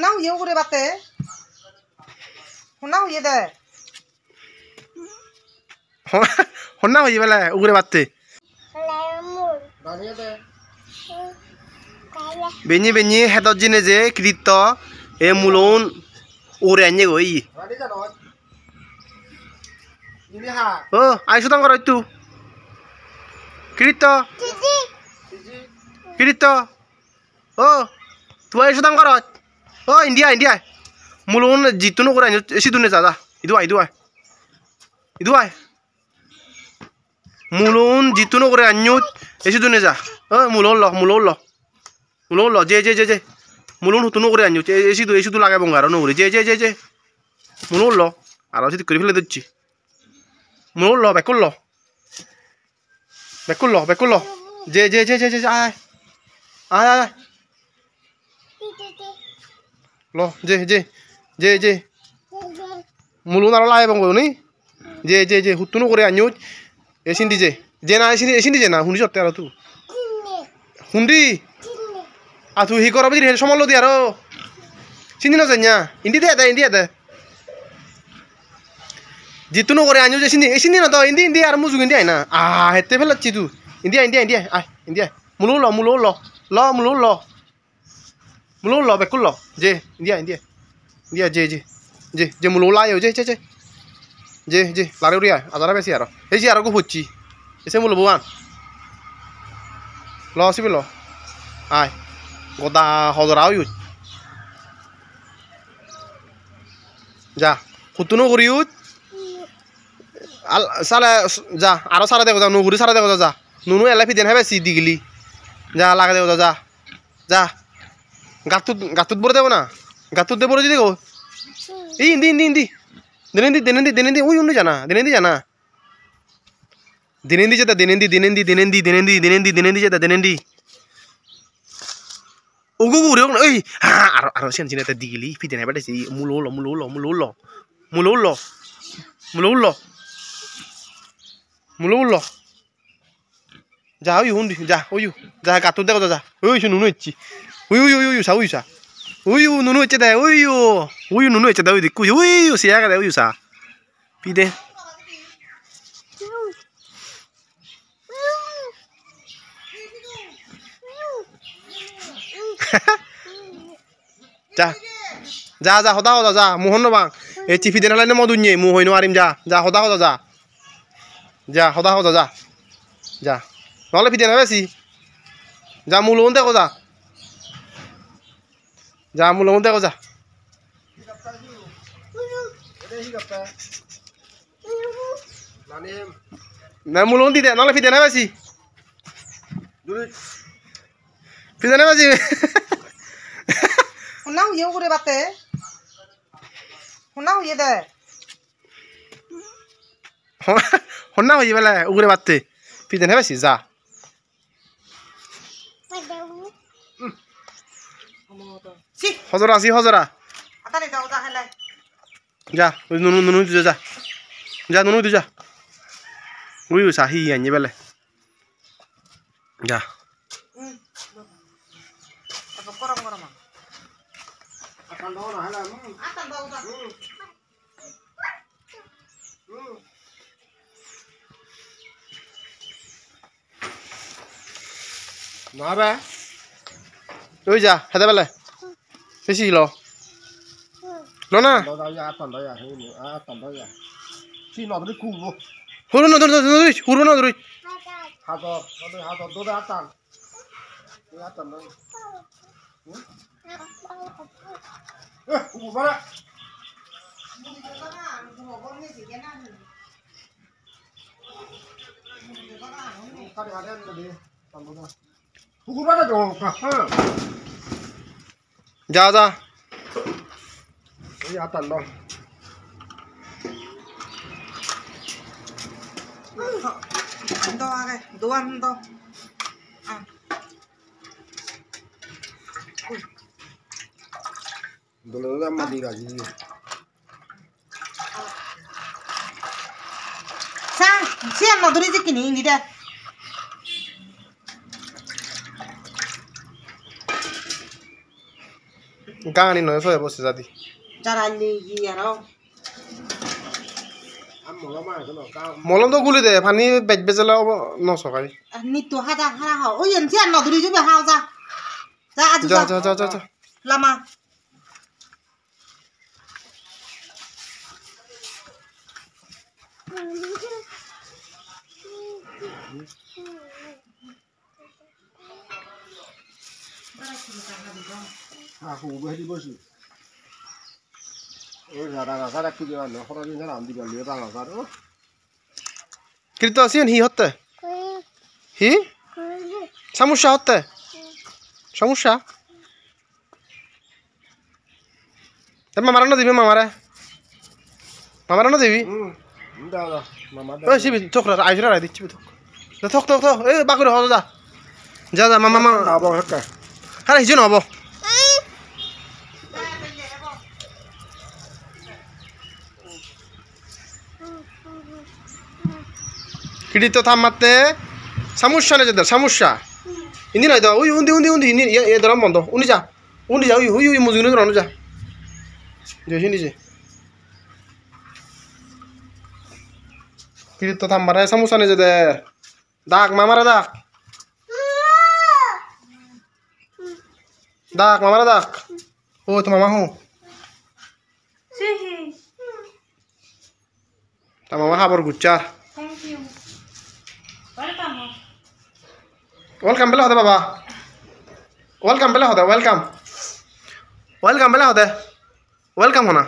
শুনা হুয়ে করে বাতে শুনা হুয়ে দে হন্না হই বেলা উগরে বাতে বেনি বেনি হেদত জিনে যে কৃত এ মুলন ওরে আনিয়ে গই ও আইসো তাঙ্গ রইতু কৃত কৃত ও তুই আইসো তাঙ্গ রত ও ইন্ডিয়া ইন্ডিয়া মুলন জিতু নকরে আনি এসি দুনে যা ইদু আই ইদু আই ইদু আই মুলন জিতু নকরে আনিও এসি দুনে যা ও মুলন ল যে মুলন হুতু নকরে আনিও এসি দু লাগাই বঙ্গার নকরে যে মুলন ল আর যদি করে ফেলে দিচ্ছি মুলন ল বেকুল ল যে আয় আয় আয় ল যে মুলন আর লাগাই বঙ্গ নি যে হুতু নকরে আনিও এসিন দি যে না এসিন দি যে না শুনি সত্যি আর তু শুনদি আর তুই হি করবি হে সমল দি আর চিনি না জানি ইন্দি দে জিতু নকরে আনিও যে এসিন না তো ইন্দি আর মুজুক ইন্দি আই না হেতে ফেলাচ্ছি তু ইন্দিয়া আয় ইন্দিয়া মুলন ল বেকুল ল যে ইন্দিয়া যে মুলন লাইও যে লারে উড়িয়া আজারা বেশি আর এই যে আর গো হচ্ছি এসে মুলো বোয়ান ল আসবি ল আয় গদা হজরাও ইউজ যা হুতুনো করি ইউজ সালে যা আরো সারা দেখো যা নুগুরি সারা দেখো যা নুনু এলা ফিদেন হবে সি দিগলি যা লাগা দেখো যা গাতুত বড় দেবো না গাতুত দে বড় যদি গো এই ইন্দি দিনেন্দি ওই উন্নু জানা দিনেন্দি যেটা দিনেন্দি যেটা দিনেন্দি ওগো উড়ে ওই হ্যাঁ আর সেন চিনে দিগলি ফিদেন হবে দেখি মুলো যা ওই হুন্দি যা যা গাতুত দেখো যা ওই নুনু ইচ্ছি ওই নুনু হচ্ছে দে ওই নুনু হচ্ছে দে ওই দিকু সিয়া দে ওই সা পিদে যা হদা যা মোহন নবাং এই চিফি দেন লাইনে মদুnye মু হইনো আরিম যা হদা যা হদা যা নহলে ফিদে না বেশি যা মুলন দেখো যা মুলন দেখো যা না মুলন দি দে নহলে ফিদে না বেশি শুনা হুয়ে করে বাতে শুনা হুয়ে দে হন্না হই বেলা উগরে বাতে ফিদে না বেশি যা হজরা আতারে যাও যা হেলে যা নুনু যা নুনু যা উই সাহি আনি বেলে যা গরম আতান দাও যা না বে ওই যা হেদে বেলে বেশি ল না হুরু না ধরি যা ando aগে দোয়ান দো দোলে মাদি গাজি সা সিয়া নদরি যে কিনি নিদা গানি নয় সয়ে বসে যাদি যারা লিগি আর মলম তো গুলি দে পানি বেচ বেচলে নসকাই নিতো হাজা হারা হাও ওই এনসি আর নদুরি যাবে হাও যা যা আজ যা যা যা যা যা Lama aku beri bosi. Oh, cara aku jangan, orang ini jangan ambil lihat orang oh. কৃত আসিন হি হতে হি সমস্যা হতে সমস্যা মামারা না দিবি মামারা না দিবি Enggak lah, mama. ওই সিবি থক রা আইসরা রাই দিচ্ছি থক থক থক এই বাকুরে হও যা যা যা মামা মামা Apa hekka? আরে হিজো নব কিড়ি তো থামাতে সমস্যা নেই যেতে সমস্যা ইনি নাই তো ওই উন্দি উন্দি উন্দি ইনি এ ধরম বন্ধ উনি যা ওই ওই ওই মুজুনি ধরনো যা যে হিনি যে কিড়ি তো থামারে সমস্যা নেই যেতে ডাক মামারে ডাক ডাক মামারে ডাক ও তো মামা হো তা মামা খাবার গুচ্ছা ওয়েলকাম বেলা হতে বাবা ওয়েলকাম বেলা হতে ওয়েলকাম বেলা হতে ওয়েলকাম হো না